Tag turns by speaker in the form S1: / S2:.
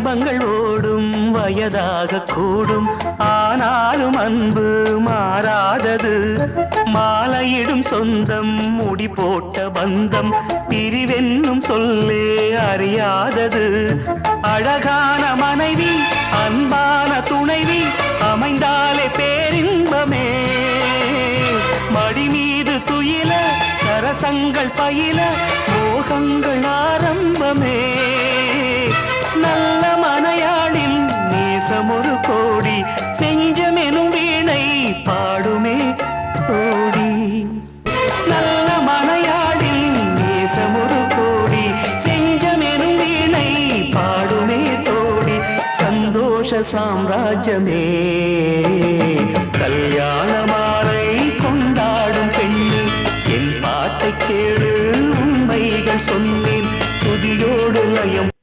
S1: வாலிபங்கள் ஓடும் வயதாக கூடும், ஆனாலும் அன்பு மாறாதது. மாலையிடும் சொந்தம், முடி போட்ட பந்தம், பிரிவென்னும் சொல்லே அறியாதது. அழகான மனைவி, அன்பான துணைவி அமைந்தாலே பேரின்பமே. மடி மீது துயில சரசங்கள் பயில மோகங்கள் ஆரம்பமே. நல்ல மனையாளின் நேசம் ஒரு கோடி, செஞ்சமெனும் வீணை பாடுமே கோடி. நல்ல மனையாளின் நேசம் ஒரு கோடி, செஞ்சமெனும் வீணை பாடுமே தோடி. சந்தோஷ சாம்ராஜ்யமே கல்யாண மாலை கொண்டாடும் பெண்ணு, என் பாட்டை கேளு உண்மைகள் சொன்னேன், துதியோடு லயம்